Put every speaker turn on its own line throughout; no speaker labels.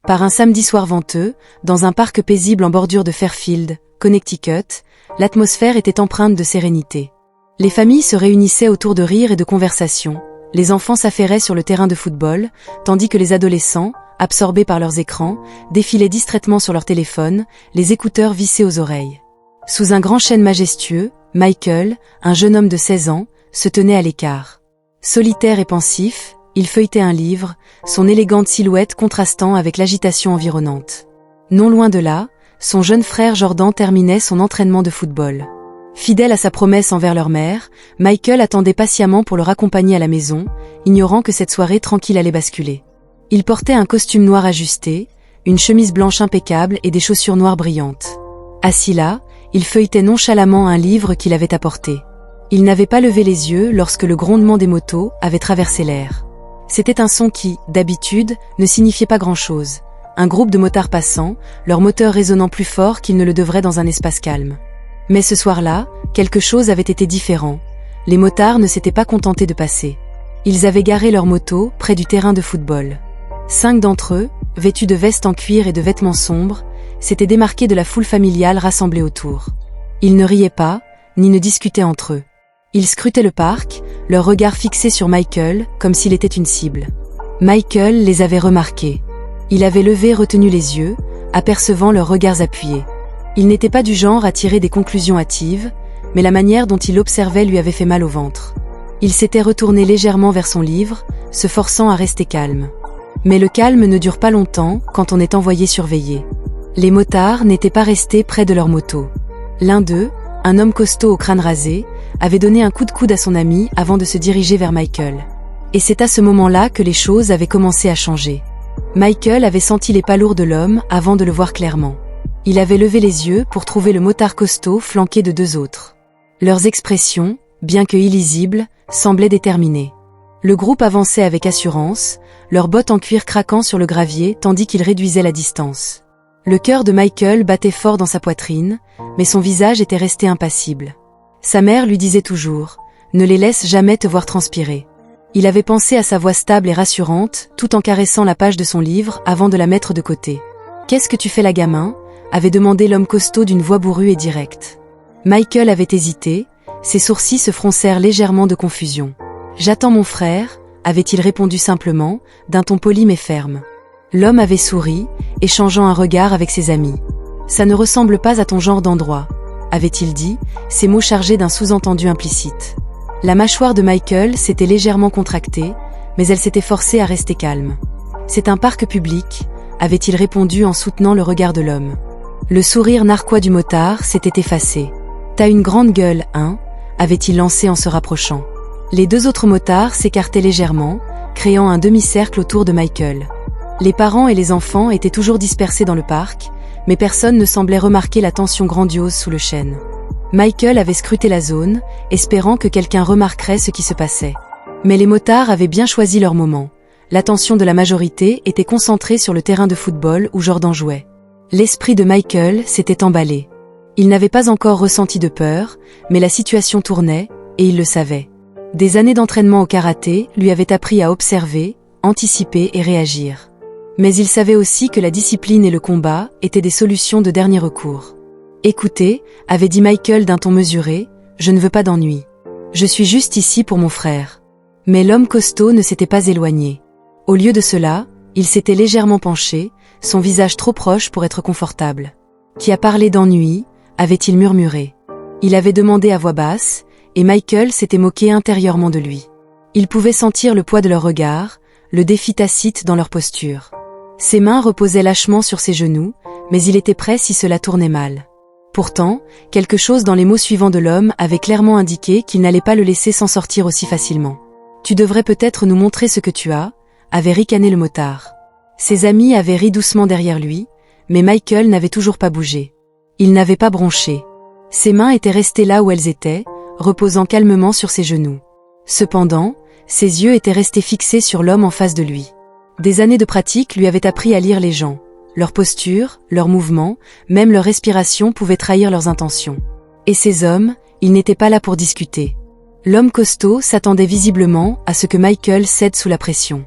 Par un samedi soir venteux, dans un parc paisible en bordure de Fairfield, Connecticut, l'atmosphère était empreinte de sérénité. Les familles se réunissaient autour de rires et de conversations, les enfants s'affairaient sur le terrain de football, tandis que les adolescents, absorbés par leurs écrans, défilaient distraitement sur leur téléphone, les écouteurs vissés aux oreilles. Sous un grand chêne majestueux, Michael, un jeune homme de 16 ans, se tenait à l'écart. Solitaire et pensif, il feuilletait un livre, son élégante silhouette contrastant avec l'agitation environnante. Non loin de là, son jeune frère Jordan terminait son entraînement de football. Fidèle à sa promesse envers leur mère, Michael attendait patiemment pour le raccompagner à la maison, ignorant que cette soirée tranquille allait basculer. Il portait un costume noir ajusté, une chemise blanche impeccable et des chaussures noires brillantes. Assis là, il feuilletait nonchalamment un livre qu'il avait apporté. Il n'avait pas levé les yeux lorsque le grondement des motos avait traversé l'air. C'était un son qui, d'habitude, ne signifiait pas grand-chose. Un groupe de motards passant, leur moteur résonnant plus fort qu'ils ne le devraient dans un espace calme. Mais ce soir-là, quelque chose avait été différent. Les motards ne s'étaient pas contentés de passer. Ils avaient garé leur moto près du terrain de football. 5 d'entre eux, vêtus de vestes en cuir et de vêtements sombres, s'étaient démarqués de la foule familiale rassemblée autour. Ils ne riaient pas, ni ne discutaient entre eux. Ils scrutaient le parc, leur regard fixé sur Michael, comme s'il était une cible. Michael les avait remarqués. Il avait levé et retenu les yeux, apercevant leurs regards appuyés. Il n'était pas du genre à tirer des conclusions hâtives, mais la manière dont il observait lui avait fait mal au ventre. Il s'était retourné légèrement vers son livre, se forçant à rester calme. Mais le calme ne dure pas longtemps quand on est envoyé surveiller. Les motards n'étaient pas restés près de leur moto. L'un d'eux, un homme costaud au crâne rasé, avait donné un coup de coude à son ami avant de se diriger vers Michael. Et c'est à ce moment-là que les choses avaient commencé à changer. Michael avait senti les pas lourds de l'homme avant de le voir clairement. Il avait levé les yeux pour trouver le motard costaud flanqué de 2 autres. Leurs expressions, bien que illisibles, semblaient déterminées. Le groupe avançait avec assurance, leurs bottes en cuir craquant sur le gravier tandis qu'ils réduisaient la distance. Le cœur de Michael battait fort dans sa poitrine, mais son visage était resté impassible. Sa mère lui disait toujours « Ne les laisse jamais te voir transpirer ». Il avait pensé à sa voix stable et rassurante, tout en caressant la page de son livre avant de la mettre de côté. « Qu'est-ce que tu fais là, gamin ?» avait demandé l'homme costaud d'une voix bourrue et directe. Michael avait hésité, ses sourcils se froncèrent légèrement de confusion. « J'attends mon frère », avait-il répondu simplement, d'un ton poli mais ferme. L'homme avait souri, échangeant un regard avec ses amis. « Ça ne ressemble pas à ton genre d'endroit », avait-il dit, ses mots chargés d'un sous-entendu implicite. La mâchoire de Michael s'était légèrement contractée, mais elle s'était forcée à rester calme. « C'est un parc public », avait-il répondu en soutenant le regard de l'homme. Le sourire narquois du motard s'était effacé. « T'as une grande gueule, hein ?» avait-il lancé en se rapprochant. Les 2 autres motards s'écartaient légèrement, créant un demi-cercle autour de Michael. Les parents et les enfants étaient toujours dispersés dans le parc, mais personne ne semblait remarquer la tension grandiose sous le chêne. Michael avait scruté la zone, espérant que quelqu'un remarquerait ce qui se passait. Mais les motards avaient bien choisi leur moment. L'attention de la majorité était concentrée sur le terrain de football où Jordan jouait. L'esprit de Michael s'était emballé. Il n'avait pas encore ressenti de peur, mais la situation tournait, et il le savait. Des années d'entraînement au karaté lui avaient appris à observer, anticiper et réagir. Mais il savait aussi que la discipline et le combat étaient des solutions de dernier recours. « Écoutez », avait dit Michael d'un ton mesuré, « je ne veux pas d'ennui. Je suis juste ici pour mon frère. » Mais l'homme costaud ne s'était pas éloigné. Au lieu de cela, il s'était légèrement penché, son visage trop proche pour être confortable. « Qui a parlé d'ennui ?» avait-il murmuré. Il avait demandé à voix basse, et Michael s'était moqué intérieurement de lui. Il pouvait sentir le poids de leurs regards, le défi tacite dans leur posture. Ses mains reposaient lâchement sur ses genoux, mais il était prêt si cela tournait mal. Pourtant, quelque chose dans les mots suivants de l'homme avait clairement indiqué qu'il n'allait pas le laisser s'en sortir aussi facilement. « Tu devrais peut-être nous montrer ce que tu as », avait ricané le motard. Ses amis avaient ri doucement derrière lui, mais Michael n'avait toujours pas bougé. Il n'avait pas bronché. Ses mains étaient restées là où elles étaient, reposant calmement sur ses genoux. Cependant, ses yeux étaient restés fixés sur l'homme en face de lui. Des années de pratique lui avaient appris à lire les gens. Leur posture, leurs mouvements, même leur respiration pouvaient trahir leurs intentions. Et ces hommes, ils n'étaient pas là pour discuter. L'homme costaud s'attendait visiblement à ce que Michael cède sous la pression.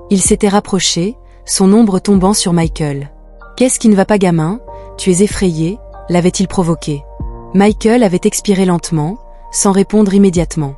Il s'était rapproché, son ombre tombant sur Michael. « Qu'est-ce qui ne va pas, gamin? Tu es effrayé ?» l'avait-il provoqué. Michael avait expiré lentement, sans répondre immédiatement.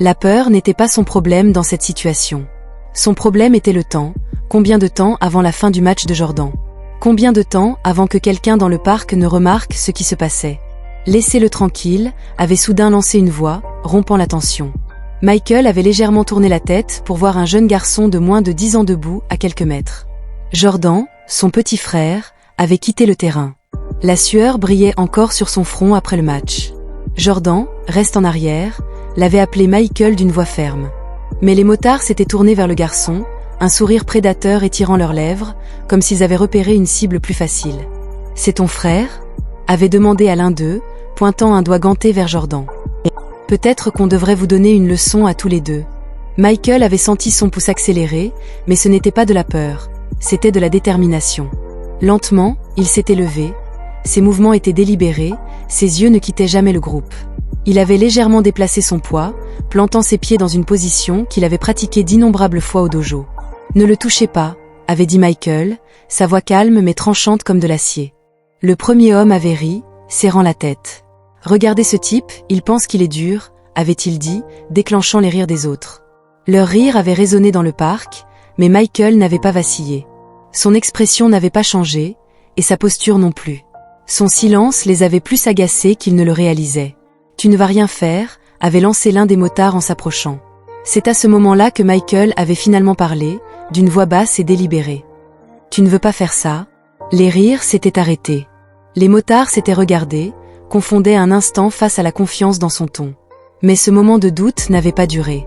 La peur n'était pas son problème dans cette situation. Son problème était le temps. Combien de temps avant la fin du match de Jordan? Combien de temps avant que quelqu'un dans le parc ne remarque ce qui se passait? Laissez-le tranquille, avait soudain lancé une voix, rompant la tension. Michael avait légèrement tourné la tête pour voir un jeune garçon de moins de 10 ans debout à quelques mètres. Jordan, son petit frère, avait quitté le terrain. La sueur brillait encore sur son front après le match. Jordan, reste en arrière, l'avait appelé Michael d'une voix ferme. Mais les motards s'étaient tournés vers le garçon, un sourire prédateur étirant leurs lèvres, comme s'ils avaient repéré une cible plus facile. « C'est ton frère ?» avait demandé à l'un d'eux, pointant un doigt ganté vers Jordan. « Peut-être qu'on devrait vous donner une leçon à tous les deux. » Michael avait senti son pouce accélérer, mais ce n'était pas de la peur, c'était de la détermination. Lentement, il s'était levé, ses mouvements étaient délibérés, ses yeux ne quittaient jamais le groupe. Il avait légèrement déplacé son poids, plantant ses pieds dans une position qu'il avait pratiquée d'innombrables fois au dojo. « Ne le touchez pas », avait dit Michael, sa voix calme mais tranchante comme de l'acier. Le premier homme avait ri, serrant la tête. « Regardez ce type, il pense qu'il est dur », avait-il dit, déclenchant les rires des autres. Leur rire avait résonné dans le parc, mais Michael n'avait pas vacillé. Son expression n'avait pas changé, et sa posture non plus. Son silence les avait plus agacés qu'ils ne le réalisaient. « Tu ne vas rien faire », avait lancé l'un des motards en s'approchant. C'est à ce moment-là que Michael avait finalement parlé, d'une voix basse et délibérée. « Tu ne veux pas faire ça ?» Les rires s'étaient arrêtés. Les motards s'étaient regardés, confondaient un instant face à la confiance dans son ton. Mais ce moment de doute n'avait pas duré.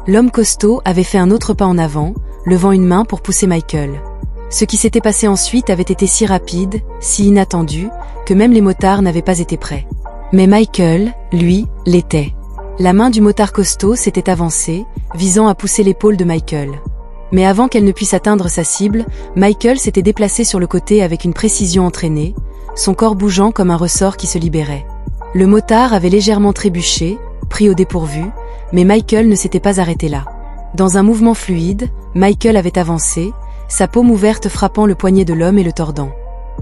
L'homme costaud avait fait un autre pas en avant, levant une main pour pousser Michael. Ce qui s'était passé ensuite avait été si rapide, si inattendu, que même les motards n'avaient pas été prêts. Mais Michael, lui, l'était. La main du motard costaud s'était avancée, visant à pousser l'épaule de Michael. Mais avant qu'elle ne puisse atteindre sa cible, Michael s'était déplacé sur le côté avec une précision entraînée, son corps bougeant comme un ressort qui se libérait. Le motard avait légèrement trébuché, pris au dépourvu, mais Michael ne s'était pas arrêté là. Dans un mouvement fluide, Michael avait avancé, sa paume ouverte frappant le poignet de l'homme et le tordant.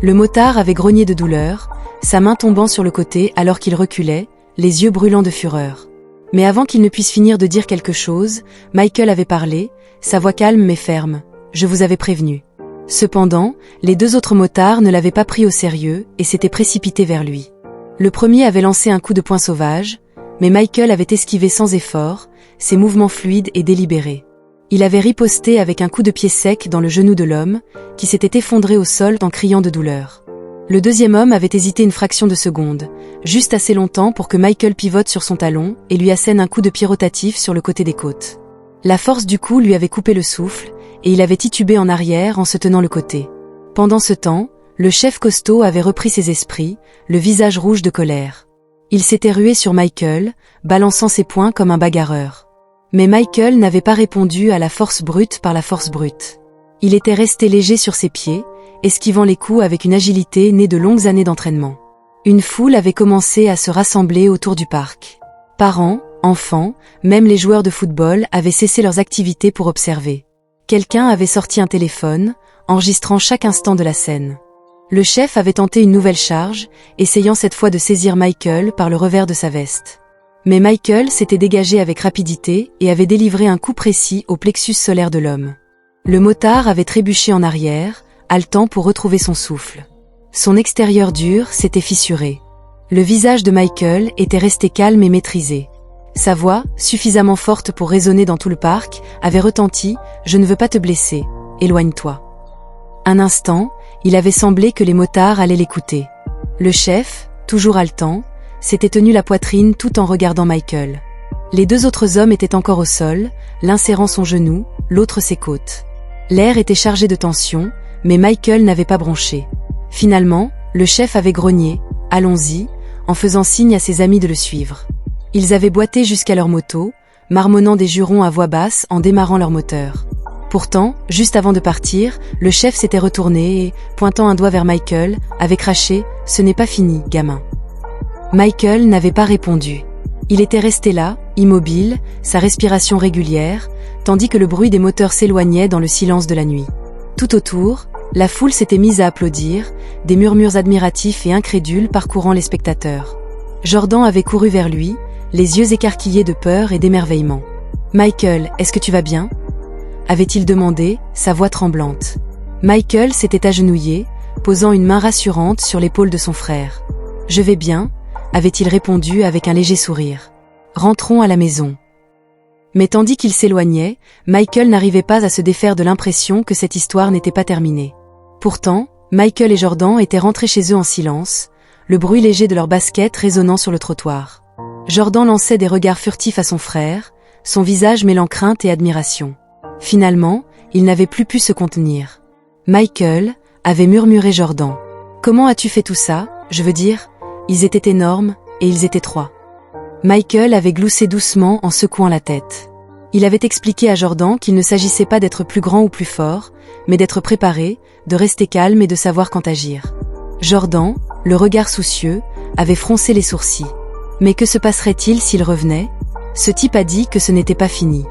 Le motard avait grogné de douleur, sa main tombant sur le côté alors qu'il reculait, les yeux brûlants de fureur. Mais avant qu'il ne puisse finir de dire quelque chose, Michael avait parlé, sa voix calme mais ferme. « Je vous avais prévenu. » Cependant, les deux autres motards ne l'avaient pas pris au sérieux et s'étaient précipités vers lui. Le premier avait lancé un coup de poing sauvage, mais Michael avait esquivé sans effort, ses mouvements fluides et délibérés. Il avait riposté avec un coup de pied sec dans le genou de l'homme, qui s'était effondré au sol en criant de douleur. Le deuxième homme avait hésité une fraction de seconde, juste assez longtemps pour que Michael pivote sur son talon et lui assène un coup de pied rotatif sur le côté des côtes. La force du coup lui avait coupé le souffle, et il avait titubé en arrière en se tenant le côté. Pendant ce temps, le chef costaud avait repris ses esprits, le visage rouge de colère. Il s'était rué sur Michael, balançant ses poings comme un bagarreur. Mais Michael n'avait pas répondu à la force brute par la force brute. Il était resté léger sur ses pieds, esquivant les coups avec une agilité née de longues années d'entraînement. Une foule avait commencé à se rassembler autour du parc. Parents, enfants, même les joueurs de football avaient cessé leurs activités pour observer. Quelqu'un avait sorti un téléphone, enregistrant chaque instant de la scène. Le chef avait tenté une nouvelle charge, essayant cette fois de saisir Michael par le revers de sa veste. Mais Michael s'était dégagé avec rapidité et avait délivré un coup précis au plexus solaire de l'homme. Le motard avait trébuché en arrière, haletant pour retrouver son souffle. Son extérieur dur s'était fissuré. Le visage de Michael était resté calme et maîtrisé. Sa voix, suffisamment forte pour résonner dans tout le parc, avait retenti « Je ne veux pas te blesser, éloigne-toi ». Un instant, il avait semblé que les motards allaient l'écouter. Le chef, toujours haletant, s'était tenu la poitrine tout en regardant Michael. Les deux autres hommes étaient encore au sol, l'un serrant son genou, l'autre ses côtes. L'air était chargé de tension, mais Michael n'avait pas bronché. Finalement, le chef avait grogné « Allons-y », en faisant signe à ses amis de le suivre. Ils avaient boité jusqu'à leur moto, marmonnant des jurons à voix basse en démarrant leur moteur. Pourtant, juste avant de partir, le chef s'était retourné et, pointant un doigt vers Michael, avait craché « Ce n'est pas fini, gamin ». Michael n'avait pas répondu. Il était resté là, immobile, sa respiration régulière, tandis que le bruit des moteurs s'éloignait dans le silence de la nuit. Tout autour, la foule s'était mise à applaudir, des murmures admiratifs et incrédules parcourant les spectateurs. Jordan avait couru vers lui, les yeux écarquillés de peur et d'émerveillement. « Michael, est-ce que tu vas bien ?» avait-il demandé, sa voix tremblante. Michael s'était agenouillé, posant une main rassurante sur l'épaule de son frère. « Je vais bien », avait-il répondu avec un léger sourire. « Rentrons à la maison. » Mais tandis qu'il s'éloignait, Michael n'arrivait pas à se défaire de l'impression que cette histoire n'était pas terminée. Pourtant, Michael et Jordan étaient rentrés chez eux en silence, le bruit léger de leurs baskets résonnant sur le trottoir. Jordan lançait des regards furtifs à son frère, son visage mêlant crainte et admiration. Finalement, il n'avait plus pu se contenir. « Michael », avait murmuré Jordan. « Comment as-tu fait tout ça ? Je veux dire, ils étaient énormes, et ils étaient 3. » Michael avait gloussé doucement en secouant la tête. Il avait expliqué à Jordan qu'il ne s'agissait pas d'être plus grand ou plus fort, mais d'être préparé, de rester calme et de savoir quand agir. Jordan, le regard soucieux, avait froncé les sourcils. Mais que se passerait-il s'il revenait ? Ce type a dit que ce n'était pas fini.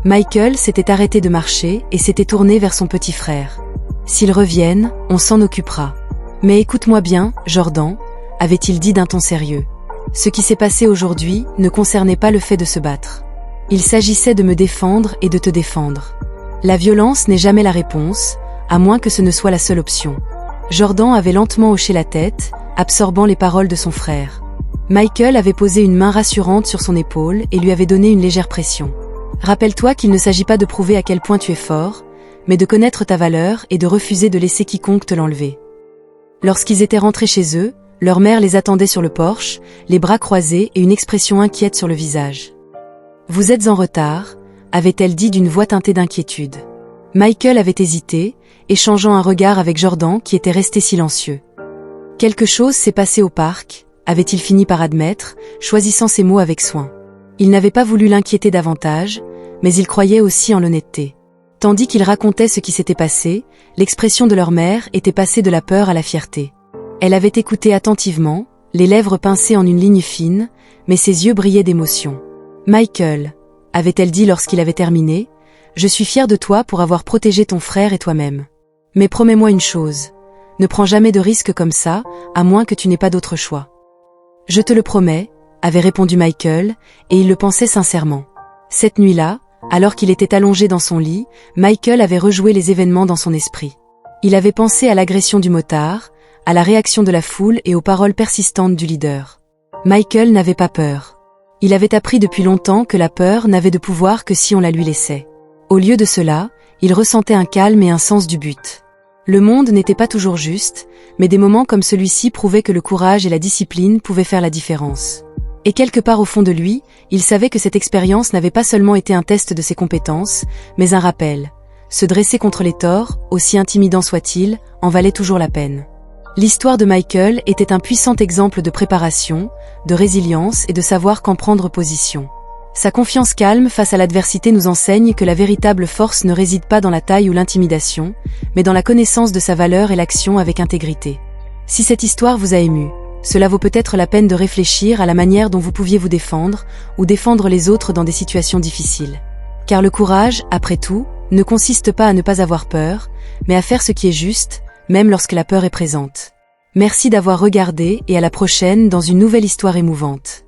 Michael s'était arrêté de marcher et s'était tourné vers son petit frère. « S'ils reviennent, on s'en occupera. Mais écoute-moi bien, Jordan, » avait-il dit d'un ton sérieux. Ce qui s'est passé aujourd'hui ne concernait pas le fait de se battre. Il s'agissait de me défendre et de te défendre. La violence n'est jamais la réponse, à moins que ce ne soit la seule option. Jordan avait lentement hoché la tête, absorbant les paroles de son frère. Michael avait posé une main rassurante sur son épaule et lui avait donné une légère pression. Rappelle-toi qu'il ne s'agit pas de prouver à quel point tu es fort, mais de connaître ta valeur et de refuser de laisser quiconque te l'enlever. Lorsqu'ils étaient rentrés chez eux, leur mère les attendait sur le porche, les bras croisés et une expression inquiète sur le visage. « Vous êtes en retard », avait-elle dit d'une voix teintée d'inquiétude. Michael avait hésité, échangeant un regard avec Jordan qui était resté silencieux. « Quelque chose s'est passé au parc », avait-il fini par admettre, choisissant ses mots avec soin. Il n'avait pas voulu l'inquiéter davantage, mais il croyait aussi en l'honnêteté. Tandis qu'il racontait ce qui s'était passé, l'expression de leur mère était passée de la peur à la fierté. Elle avait écouté attentivement, les lèvres pincées en une ligne fine, mais ses yeux brillaient d'émotion. « Michael », avait-elle dit lorsqu'il avait terminé, « je suis fière de toi pour avoir protégé ton frère et toi-même. Mais promets-moi une chose, ne prends jamais de risques comme ça, à moins que tu n'aies pas d'autre choix. » « Je te le promets », avait répondu Michael, et il le pensait sincèrement. Cette nuit-là, alors qu'il était allongé dans son lit, Michael avait rejoué les événements dans son esprit. Il avait pensé à l'agression du motard, à la réaction de la foule et aux paroles persistantes du leader. Michael n'avait pas peur. Il avait appris depuis longtemps que la peur n'avait de pouvoir que si on la lui laissait. Au lieu de cela, il ressentait un calme et un sens du but. Le monde n'était pas toujours juste, mais des moments comme celui-ci prouvaient que le courage et la discipline pouvaient faire la différence. Et quelque part au fond de lui, il savait que cette expérience n'avait pas seulement été un test de ses compétences, mais un rappel. Se dresser contre les torts, aussi intimidant soit-il, en valait toujours la peine. L'histoire de Michael était un puissant exemple de préparation, de résilience et de savoir quand prendre position. Sa confiance calme face à l'adversité nous enseigne que la véritable force ne réside pas dans la taille ou l'intimidation, mais dans la connaissance de sa valeur et l'action avec intégrité. Si cette histoire vous a ému, cela vaut peut-être la peine de réfléchir à la manière dont vous pouviez vous défendre ou défendre les autres dans des situations difficiles. Car le courage, après tout, ne consiste pas à ne pas avoir peur, mais à faire ce qui est juste, même lorsque la peur est présente. Merci d'avoir regardé et à la prochaine dans une nouvelle histoire émouvante.